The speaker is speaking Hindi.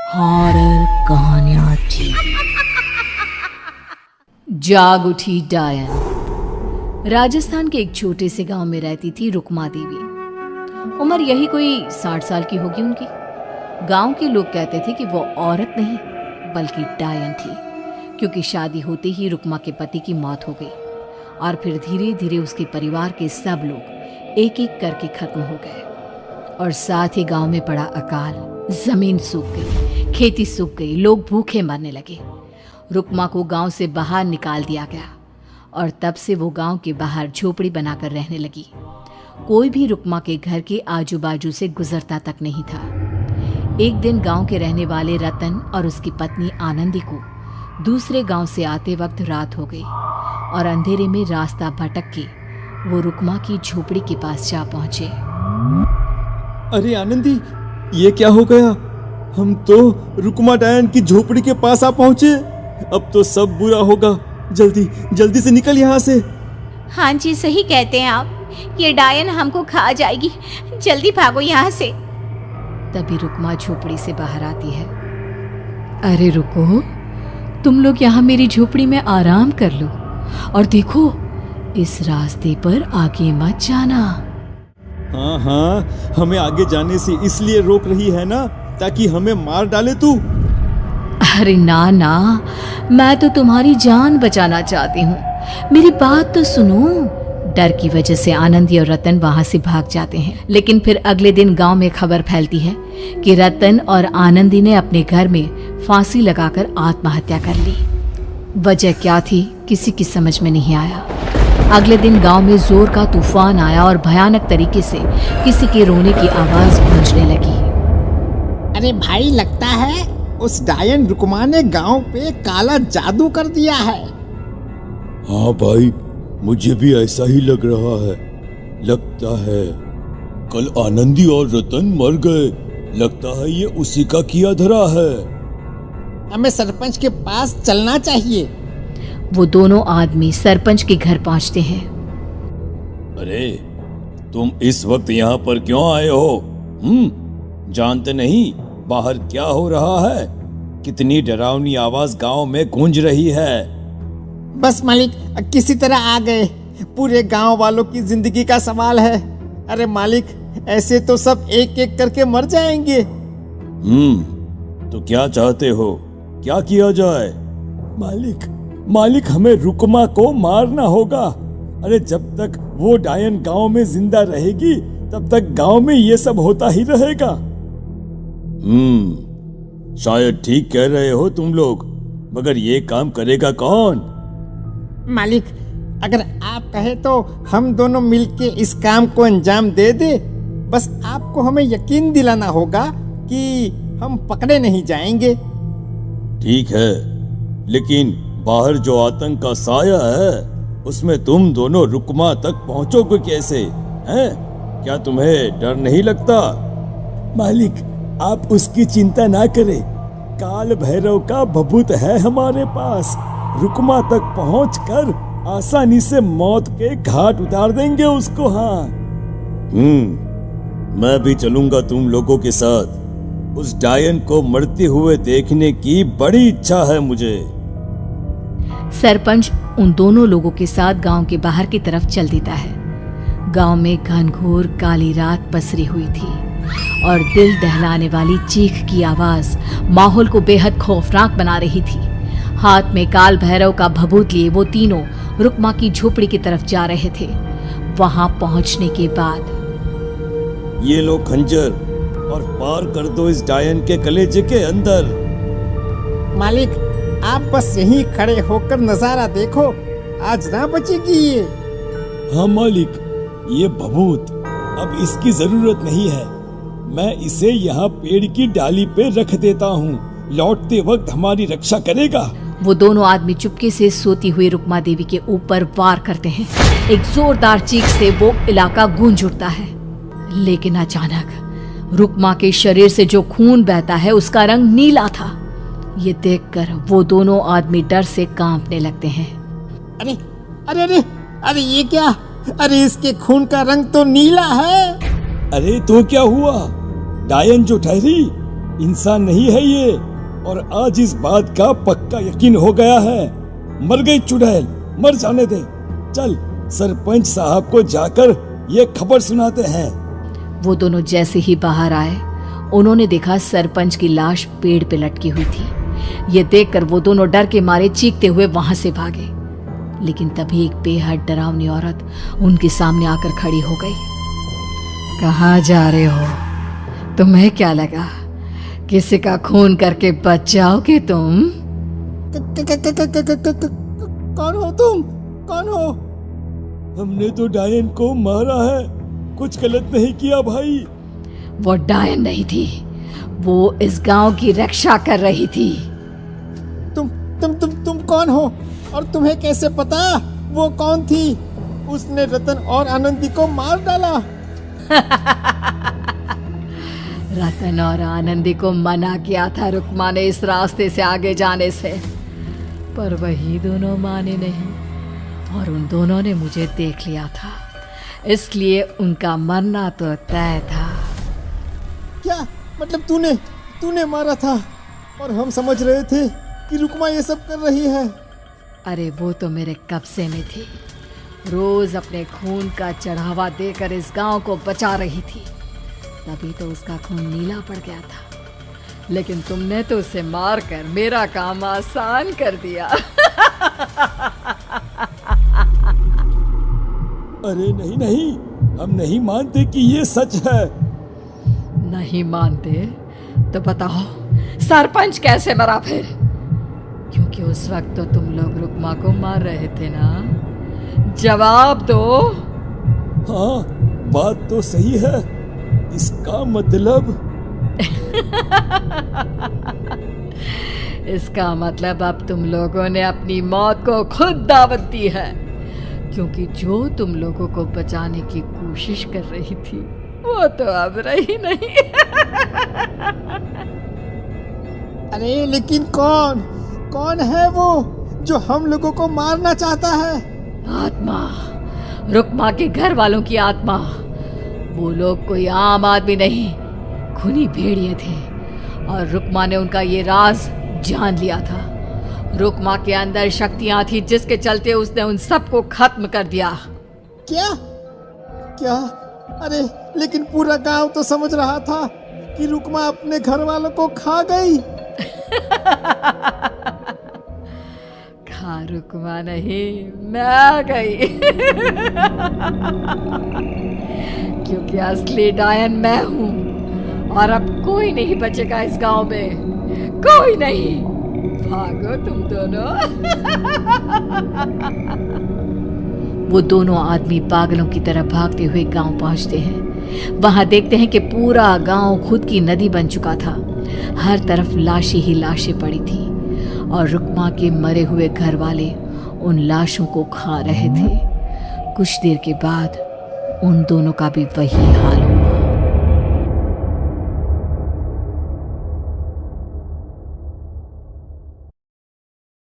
हॉरर कहानियां थी। जाग उठी डायन। राजस्थान के एक छोटे से गांव में रहती थी रुक्मा देवी। उम्र यही कोई 60 साल की होगी उनकी। गांव के लोग कहते थे कि वो औरत नहीं बल्कि डायन थी, क्योंकि शादी होते ही रुक्मा के पति की मौत हो गई और फिर धीरे धीरे उसके परिवार के सब लोग एक एक करके खत्म हो गए और साथ ही गांव में पड़ा अकाल। जमीन सूख गई, खेती सूख गई, लोग भूखे मरने लगे। रुक्मा को गांव से बाहर निकाल दिया गया और तब से वो गांव के बाहर झोपड़ी बनाकर रहने लगी। कोई भी रुक्मा के घर के आजू बाजू से गुजरता तक नहीं था। एक दिन गांव के रहने वाले रतन और उसकी पत्नी आनंदी को दूसरे गांव से आते वक्त रात हो गई और अंधेरे में रास्ता भटक के वो रुक्मा की झोपड़ी के पास जा पहुंचे। अरे आनंदी, ये क्या हो गया? हम तो रुक्मा डायन की झोपड़ी के पास आ पहुंचे। अब तो सब बुरा होगा। जल्दी जल्दी से निकल यहाँ से। हाँ जी, सही कहते हैं आप। ये डायन हमको खा जाएगी। जल्दी भागो यहाँ से। तभी रुक्मा झोपड़ी से बाहर आती है। अरे रुको, तुम लोग यहाँ मेरी झोपड़ी में आराम कर लो और देखो, इस रास्ते पर आगे मत जाना। हाँ, हमें आगे जाने से इसलिए रोक रही है ना, ताकि हमें मार डाले तू? अरे ना ना, मैं तो तुम्हारी जान बचाना चाहती हूँ। मेरी बात तो सुनो। डर की वजह से आनंदी और रतन वहां से भाग जाते हैं, लेकिन फिर अगले दिन गांव में खबर फैलती है कि रतन और आनंदी ने अपने घर में फांसी लगाकर आत्महत्या कर ली। वजह क्या थी किसी की समझ में नहीं आया। अगले दिन गांव में जोर का तूफान आया और भयानक तरीके से किसी के रोने की आवाज गूंजने लगी। अरे भाई, लगता है उस डायन रुक्मा ने गांव पे काला जादू कर दिया है। हाँ भाई, मुझे भी ऐसा ही लग रहा है। लगता है कल आनंदी और रतन मर गए। लगता है ये उसी का किया धरा है। हमें सरपंच के पास चलना चाहिए। वो दोनों आदमी सरपंच के घर पहुंचते हैं। अरे, तुम इस वक्त यहाँ पर क्यों आए हो? जानते नहीं बाहर क्या हो रहा है? कितनी डरावनी आवाज गांव में गूंज रही है। बस मालिक, किसी तरह आ गए। पूरे गांव वालों की जिंदगी का सवाल है। अरे मालिक, ऐसे तो सब एक एक करके मर जाएंगे। तो क्या चाहते हो? क्या किया जाए? मालिक, हमें रुक्मा को मारना होगा। अरे जब तक वो डायन गांव में जिंदा रहेगी तब तक गांव में ये सब होता ही रहेगा। शायद ठीक कह रहे हो तुम लोग, मगर ये काम करेगा कौन? मालिक, अगर आप कहे तो हम दोनों मिलके इस काम को अंजाम दे दे। बस आपको हमें यकीन दिलाना होगा कि हम पकड़े नहीं जाएंगे। ठीक है, लेकिन बाहर जो आतंक का साया है उसमें तुम दोनों रुक्मा तक पहुंचोगे कैसे? हैं? क्या तुम्हें डर नहीं लगता? मालिक, आप उसकी चिंता ना करें। काल भैरव का भभूत है हमारे पास। रुक्मा तक पहुंचकर आसानी से मौत के घाट उतार देंगे उसको। हाँ, मैं भी चलूंगा तुम लोगों के साथ। उस डायन को मरते हुए देखने की बड़ी इच्छा है मुझे। सरपंच उन दोनों लोगों के साथ गांव के बाहर की तरफ चल देता है। गांव में घनघोर काली रात पसरी हुई थी और दिल दहलाने वाली चीख की आवाज माहौल को बेहद खौफनाक बना रही थी। हाथ में काल भैरव का भभूत लिए वो तीनों रुक्मा की झोपड़ी की तरफ जा रहे थे। वहां पहुंचने के बाद, ये लो खंजर और पार कर दो इस डायन के कलेजे के अंदर। मालिक, आप बस यहीं खड़े होकर नजारा देखो। आज ना बचेगी ये। हाँ मालिक, ये भभूत अब इसकी जरूरत नहीं है। मैं इसे यहाँ पेड़ की डाली पे रख देता हूँ। लौटते वक्त हमारी रक्षा करेगा। वो दोनों आदमी चुपके से सोती हुई रुक्मा देवी के ऊपर वार करते हैं। एक जोरदार चीख से वो इलाका गूंज उठता है, लेकिन अचानक रुक्मा के शरीर से जो खून बहता है उसका रंग नीला था। ये देखकर वो दोनों आदमी डर से कांपने लगते हैं। अरे अरे अरे अरे, ये क्या? अरे इसके खून का रंग तो नीला है। अरे तो क्या हुआ? डायन जो ठहरी इंसान नहीं है ये, और आज इस बात का पक्का यकीन हो गया है। मर गई चुड़ैल, मर जाने दे। चल सरपंच साहब को जाकर ये खबर सुनाते हैं। वो दोनों जैसे ही बाहर आए, उन्होंने देखा सरपंच की लाश पेड़ पे लटकी हुई थी। ये देखकर वो दोनों डर के मारे चीखते हुए वहां से भागे, लेकिन तभी एक बेहद डरावनी औरत उनके सामने आकर खड़ी हो गई। कहाँ जा रहे हो? तुम्हें क्या लगा किसी का खून करके बच जाओगे तुम? कौन हो तुम? कौन हो? हमने तो डायन को मारा है, कुछ गलत नहीं किया भाई। वो डायन नहीं थी, वो इस गांव की रक्षा कर रही थी। तुम कौन हो? और तुम्हें कैसे पता वो कौन थी? उसने रतन और आनंदी को मार डाला। रतन और आनंदी को मना किया था रुक्मा ने इस रास्ते से आगे जाने से, पर वही दोनों माने नहीं, और उन दोनों ने मुझे देख लिया था, इसलिए उनका मरना तो तय था। क्या मतलब तूने मारा था? और हम समझ रहे थे कि रुक्मा ये सब कर रही है। अरे वो तो मेरे कब्जे में थी, रोज अपने खून का चढ़ावा देकर इस गांव को बचा रही थी, तभी तो उसका खून नीला पड़ गया था। लेकिन तुमने तो उसे मारकर मेरा काम आसान कर दिया। अरे नहीं नहीं, हम नहीं मानते कि ये सच है। नहीं मानते तो बताओ सरपंच कैसे मरा फिर? क्योंकि उस वक्त तो तुम लोग रुक्मा को मार रहे थे ना, जवाब दो। हाँ, बात तो सही है। इसका मतलब इसका मतलब अब तुम लोगों ने अपनी मौत को खुद दावत दी है, क्योंकि जो तुम लोगों को बचाने की कोशिश कर रही थी वो तो अब रही नहीं। अरे लेकिन कौन है वो जो हम लोगों को मारना चाहता है? आत्मा, रुक्मा के घर वालों की आत्मा। वो लोग कोई आम आदमी नहीं, खूनी भेड़िए थे, और रुक्मा ने उनका ये राज जान लिया था। रुक्मा के अंदर शक्तियां थी जिसके चलते उसने उन सबको खत्म कर दिया। क्या? अरे लेकिन पूरा गांव तो समझ रहा था कि रुक्मा अपने घर वालों को खा गई। खा रुक्मा नहीं, मैं आ गई। क्योंकि असली डायन मैं हूं, और अब कोई नहीं बचेगा इस गांव में, कोई नहीं। भागो तुम दोनों। वो दोनों आदमी पागलों की तरह भागते हुए गांव पहुंचते हैं। वहां देखते हैं कि पूरा गांव खुद की नदी बन चुका था। हर तरफ लाशें ही लाशें पड़ी थी, और रुक्मा के मरे हुए घर वाले उन लाशों को खा रहे थे। कुछ देर के बाद उन दोनों का भी वही हाल हुआ।